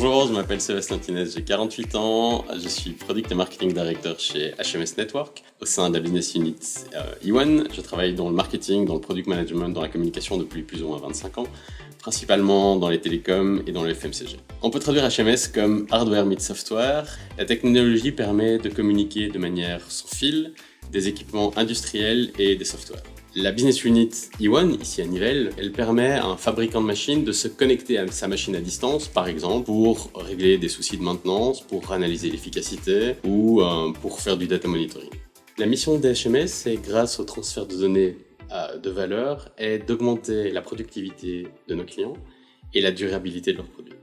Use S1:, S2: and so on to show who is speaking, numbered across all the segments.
S1: Bonjour, je m'appelle Sébastien Tinez, j'ai 48 ans, je suis Product et Marketing Director chez HMS Network au sein de la Business Unit E1. Je travaille dans le marketing, dans le product management, dans la communication depuis plus ou moins 25 ans, principalement dans les télécoms et dans le FMCG. On peut traduire HMS comme hardware meets software. La technologie permet de communiquer de manière sans fil des équipements industriels et des softwares. La Business Unit E1, ici à Nivelles, elle permet à un fabricant de machines de se connecter à sa machine à distance, par exemple, pour régler des soucis de maintenance, pour analyser l'efficacité ou pour faire du data monitoring. La mission de HMS, c'est grâce au transfert de données de valeur, est d'augmenter la productivité de nos clients et la durabilité de leurs produits.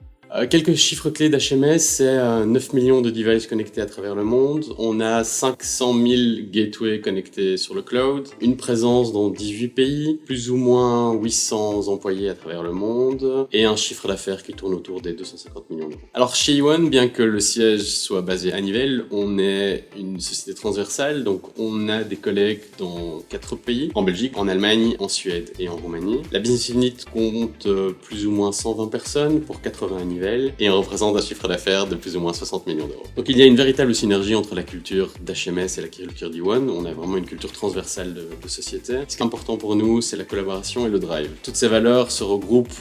S1: Quelques chiffres clés d'HMS, c'est 9 millions de devices connectés à travers le monde, on a 500 000 gateways connectés sur le cloud, une présence dans 18 pays, plus ou moins 800 employés à travers le monde et un chiffre d'affaires qui tourne autour des 250 millions d'euros. Alors chez E1, bien que le siège soit basé à Nivelles, on est une société transversale, donc on a des collègues dans 4 pays, en Belgique, en Allemagne, en Suède et en Roumanie. La business unit compte plus ou moins 120 personnes pour 80 niveaux et on représente un chiffre d'affaires de plus ou moins 60 millions d'euros. Donc il y a une véritable synergie entre la culture d'HMS et la culture d'E1. On a vraiment une culture transversale de société. Ce qui est important pour nous, c'est la collaboration et le drive. Toutes ces valeurs se regroupent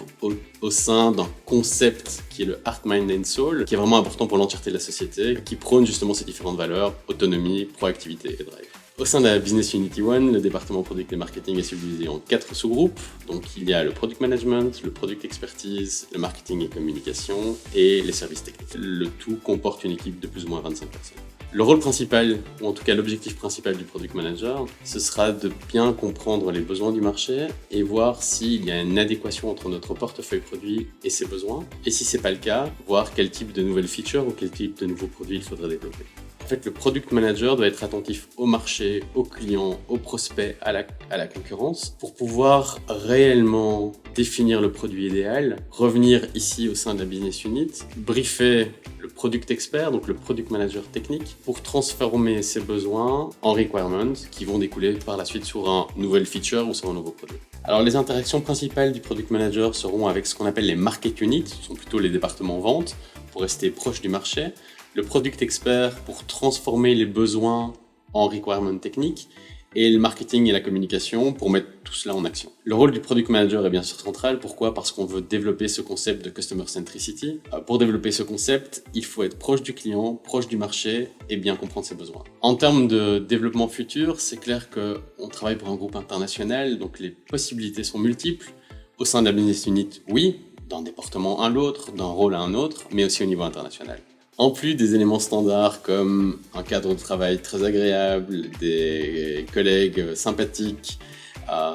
S1: au sein d'un concept qui est le Heart, Mind and Soul, qui est vraiment important pour l'entièreté de la société, qui prône justement ces différentes valeurs, autonomie, proactivité et drive. Au sein de la Business Unit E1, le département Product et Marketing est subdivisé en 4 sous-groupes. Donc il y a le Product Management, le Product Expertise, le Marketing et Communication et les services techniques. Le tout comporte une équipe de plus ou moins 25 personnes. Le rôle principal, ou en tout cas l'objectif principal du Product Manager, ce sera de bien comprendre les besoins du marché et voir s'il y a une adéquation entre notre portefeuille produit et ses besoins. Et si c'est pas le cas, voir quel type de nouvelles features ou quel type de nouveaux produits il faudrait développer. En fait, le Product Manager doit être attentif au marché, aux clients, aux prospects, à la concurrence pour pouvoir réellement définir le produit idéal, revenir ici au sein de la Business Unit, briefer le Product Expert, donc le Product Manager technique, pour transformer ses besoins en requirements qui vont découler par la suite sur un nouvel feature ou sur un nouveau produit. Alors les interactions principales du Product Manager seront avec ce qu'on appelle les Market Units, ce sont plutôt les départements vente pour rester proche du marché, le Product Expert pour transformer les besoins en requirements techniques et le marketing et la communication pour mettre tout cela en action. Le rôle du Product Manager est bien sûr central. Pourquoi ? Parce qu'on veut développer ce concept de Customer Centricity. Pour développer ce concept, il faut être proche du client, proche du marché et bien comprendre ses besoins. En termes de développement futur, c'est clair qu'on travaille pour un groupe international, donc les possibilités sont multiples. Au sein de la Business Unit, oui, d'un département à l'autre, d'un rôle à un autre, mais aussi au niveau international. En plus des éléments standards comme un cadre de travail très agréable, des collègues sympathiques,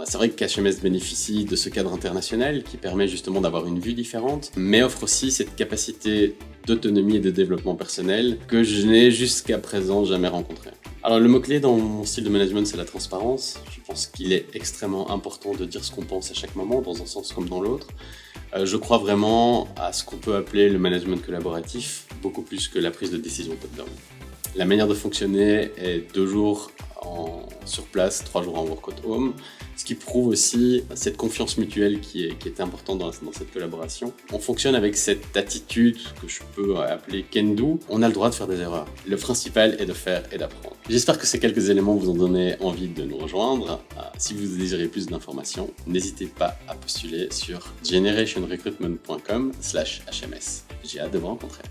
S1: c'est vrai que HMS bénéficie de ce cadre international qui permet justement d'avoir une vue différente, mais offre aussi cette capacité d'autonomie et de développement personnel que je n'ai jusqu'à présent jamais rencontré. Alors le mot-clé dans mon style de management, c'est la transparence. Je pense qu'il est extrêmement important de dire ce qu'on pense à chaque moment, dans un sens comme dans l'autre. Je crois vraiment à ce qu'on peut appeler le management collaboratif, beaucoup plus que la prise de décision top-down. La manière de fonctionner est 2 jours sur place, 3 jours en work at home, ce qui prouve aussi cette confiance mutuelle qui est importante dans cette collaboration. On fonctionne avec cette attitude que je peux appeler can-do. On a le droit de faire des erreurs. Le principal est de faire et d'apprendre. J'espère que ces quelques éléments vous ont donné envie de nous rejoindre. Si vous désirez plus d'informations, n'hésitez pas à postuler sur generationrecruitment.com/HMS. J'ai hâte de vous rencontrer.